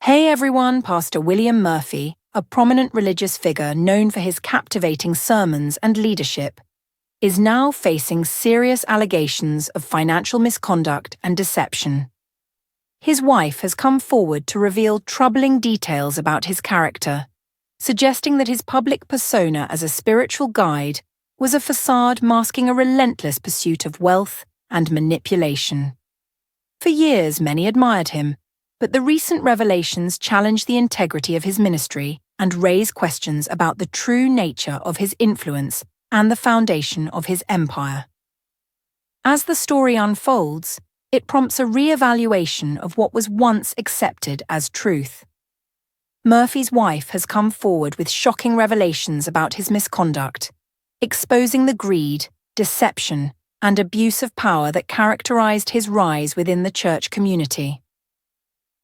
Hey everyone, Pastor William Murphy, a prominent religious figure known for his captivating sermons and leadership, is now facing serious allegations of financial misconduct and deception. His wife has come forward to reveal troubling details about his character, suggesting that his public persona as a spiritual guide was a facade masking a relentless pursuit of wealth and manipulation. For years, many admired him, but the recent revelations challenge the integrity of his ministry and raise questions about the true nature of his influence and the foundation of his empire. As the story unfolds, it prompts a re-evaluation of what was once accepted as truth. Murphy's wife has come forward with shocking revelations about his misconduct, exposing the greed, deception, and abuse of power that characterized his rise within the church community.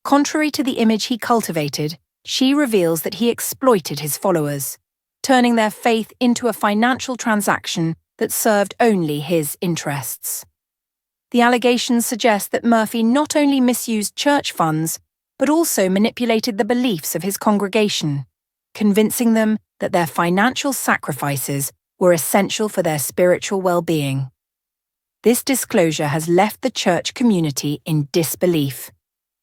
Contrary to the image he cultivated, she reveals that he exploited his followers, turning their faith into a financial transaction that served only his interests. The allegations suggest that Murphy not only misused church funds, but also manipulated the beliefs of his congregation, convincing them that their financial sacrifices were essential for their spiritual well-being. This disclosure has left the church community in disbelief,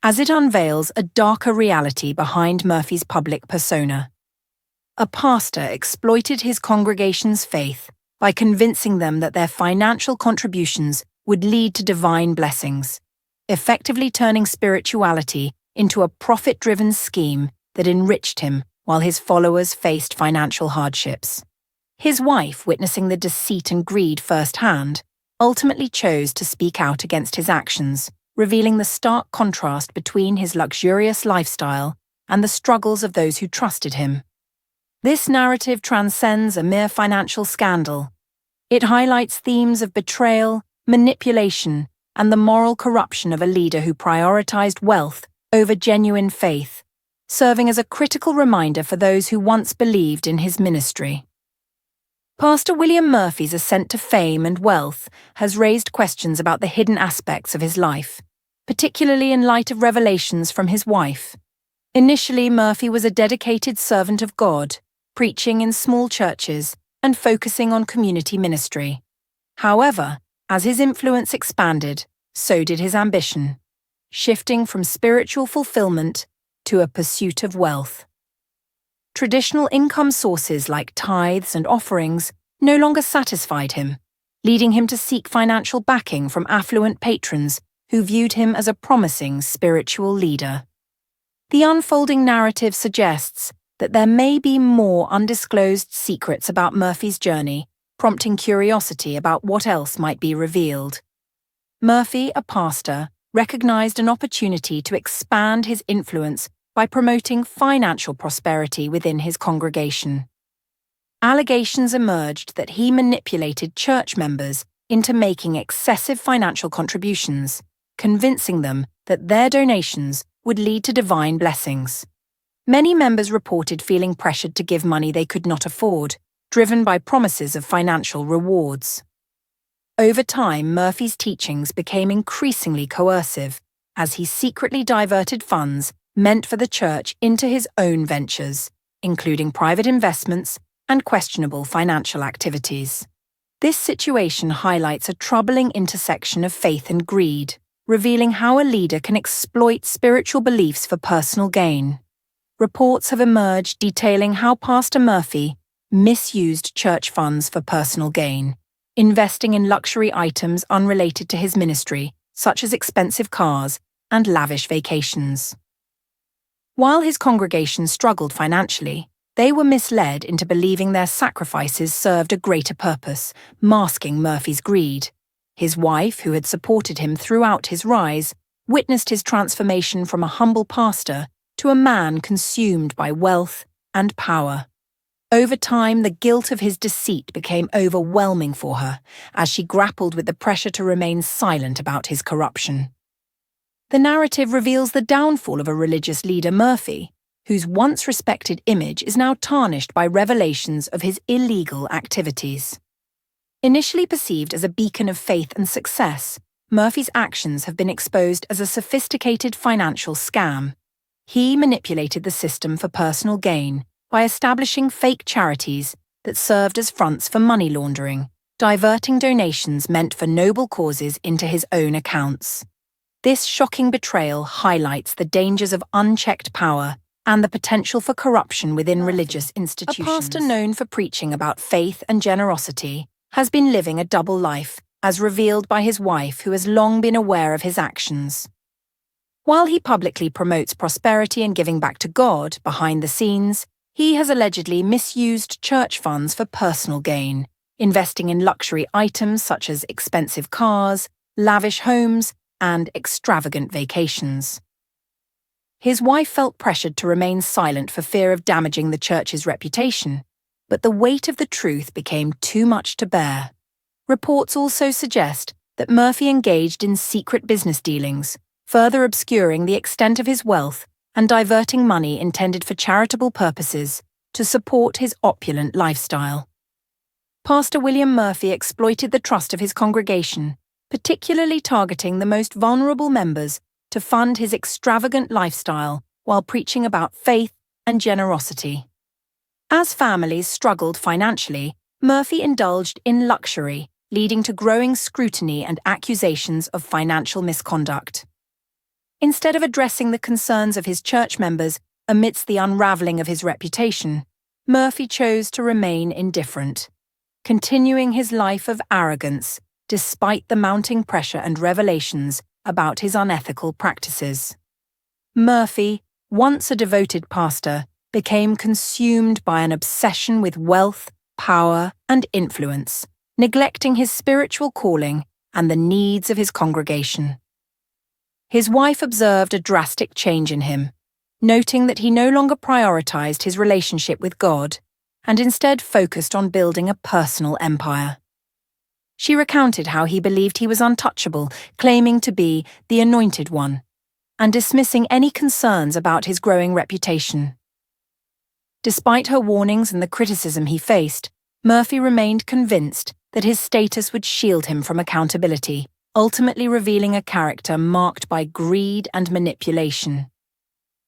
as it unveils a darker reality behind Murphy's public persona. A pastor exploited his congregation's faith by convincing them that their financial contributions would lead to divine blessings, effectively turning spirituality into a profit-driven scheme that enriched him while his followers faced financial hardships. His wife, witnessing the deceit and greed firsthand, ultimately chose to speak out against his actions, revealing the stark contrast between his luxurious lifestyle and the struggles of those who trusted him. This narrative transcends a mere financial scandal. It highlights themes of betrayal, manipulation, and the moral corruption of a leader who prioritized wealth over genuine faith, serving as a critical reminder for those who once believed in his ministry. Pastor William Murphy's ascent to fame and wealth has raised questions about the hidden aspects of his life, particularly in light of revelations from his wife. Initially, Murphy was a dedicated servant of God, preaching in small churches and focusing on community ministry. However, as his influence expanded, so did his ambition, shifting from spiritual fulfillment to a pursuit of wealth. Traditional income sources like tithes and offerings no longer satisfied him, leading him to seek financial backing from affluent patrons who viewed him as a promising spiritual leader. The unfolding narrative suggests that there may be more undisclosed secrets about Murphy's journey, prompting curiosity about what else might be revealed. Murphy, a pastor, recognized an opportunity to expand his influence by promoting financial prosperity within his congregation. Allegations emerged that he manipulated church members into making excessive financial contributions, convincing them that their donations would lead to divine blessings. Many members reported feeling pressured to give money they could not afford, driven by promises of financial rewards. Over time, Murphy's teachings became increasingly coercive as he secretly diverted funds meant for the church into his own ventures, including private investments and questionable financial activities. This situation highlights a troubling intersection of faith and greed, revealing how a leader can exploit spiritual beliefs for personal gain. Reports have emerged detailing how Pastor Murphy misused church funds for personal gain, investing in luxury items unrelated to his ministry, such as expensive cars and lavish vacations. While his congregation struggled financially, they were misled into believing their sacrifices served a greater purpose, masking Murphy's greed. His wife, who had supported him throughout his rise, witnessed his transformation from a humble pastor to a man consumed by wealth and power. Over time, the guilt of his deceit became overwhelming for her as she grappled with the pressure to remain silent about his corruption. The narrative reveals the downfall of a religious leader, Murphy, whose once respected image is now tarnished by revelations of his illegal activities. Initially perceived as a beacon of faith and success, Murphy's actions have been exposed as a sophisticated financial scam. He manipulated the system for personal gain by establishing fake charities that served as fronts for money laundering, diverting donations meant for noble causes into his own accounts. This shocking betrayal highlights the dangers of unchecked power and the potential for corruption within religious institutions. A pastor known for preaching about faith and generosity has been living a double life, as revealed by his wife, who has long been aware of his actions. While he publicly promotes prosperity and giving back to God behind the scenes, he has allegedly misused church funds for personal gain, investing in luxury items such as expensive cars, lavish homes, and extravagant vacations. His wife felt pressured to remain silent for fear of damaging the church's reputation, but the weight of the truth became too much to bear. Reports also suggest that Murphy engaged in secret business dealings, further obscuring the extent of his wealth and diverting money intended for charitable purposes to support his opulent lifestyle. Pastor William Murphy exploited the trust of his congregation, particularly targeting the most vulnerable members, to fund his extravagant lifestyle while preaching about faith and generosity. As families struggled financially, Murphy indulged in luxury, leading to growing scrutiny and accusations of financial misconduct. Instead of addressing the concerns of his church members amidst the unraveling of his reputation, Murphy chose to remain indifferent, continuing his life of arrogance despite the mounting pressure and revelations about his unethical practices. Murphy, once a devoted pastor, became consumed by an obsession with wealth, power, and influence, neglecting his spiritual calling and the needs of his congregation. His wife observed a drastic change in him, noting that he no longer prioritized his relationship with God and instead focused on building a personal empire. She recounted how he believed he was untouchable, claiming to be the Anointed One, and dismissing any concerns about his growing reputation. Despite her warnings and the criticism he faced, Murphy remained convinced that his status would shield him from accountability, ultimately revealing a character marked by greed and manipulation.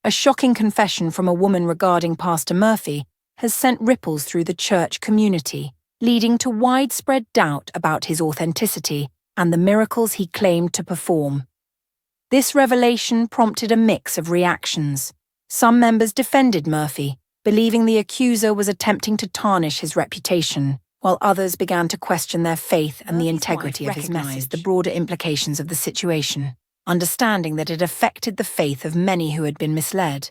A shocking confession from a woman regarding Pastor Murphy has sent ripples through the church community, leading to widespread doubt about his authenticity and the miracles he claimed to perform. This revelation prompted a mix of reactions. Some members defended Murphy, believing the accuser was attempting to tarnish his reputation, while others began to question their faith and the integrity of his message. The broader implications of the situation, understanding that it affected the faith of many who had been misled.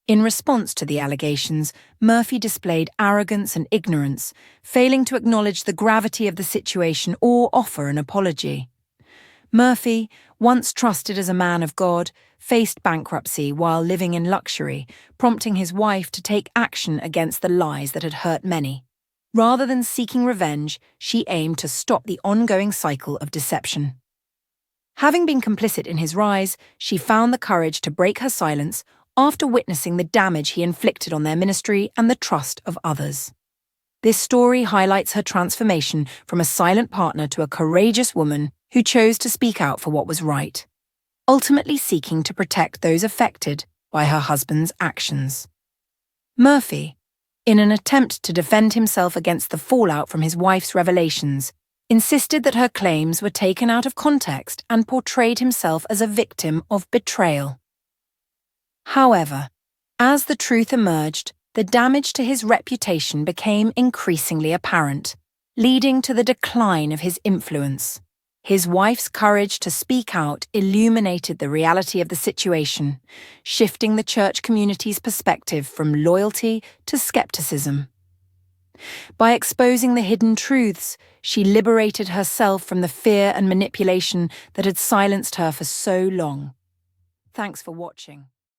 In response to the allegations, Murphy displayed arrogance and ignorance, failing to acknowledge the gravity of the situation or offer an apology. Murphy, once trusted as a man of God, faced bankruptcy while living in luxury, prompting his wife to take action against the lies that had hurt many. Rather than seeking revenge, she aimed to stop the ongoing cycle of deception. Having been complicit in his rise, she found the courage to break her silence after witnessing the damage he inflicted on their ministry and the trust of others. This story highlights her transformation from a silent partner to a courageous woman who chose to speak out for what was right, ultimately seeking to protect those affected by her husband's actions. Murphy, in an attempt to defend himself against the fallout from his wife's revelations, insisted that her claims were taken out of context and portrayed himself as a victim of betrayal. However, as the truth emerged, the damage to his reputation became increasingly apparent, leading to the decline of his influence. His wife's courage to speak out illuminated the reality of the situation, shifting the church community's perspective from loyalty to skepticism. By exposing the hidden truths, she liberated herself from the fear and manipulation that had silenced her for so long. Thanks for watching.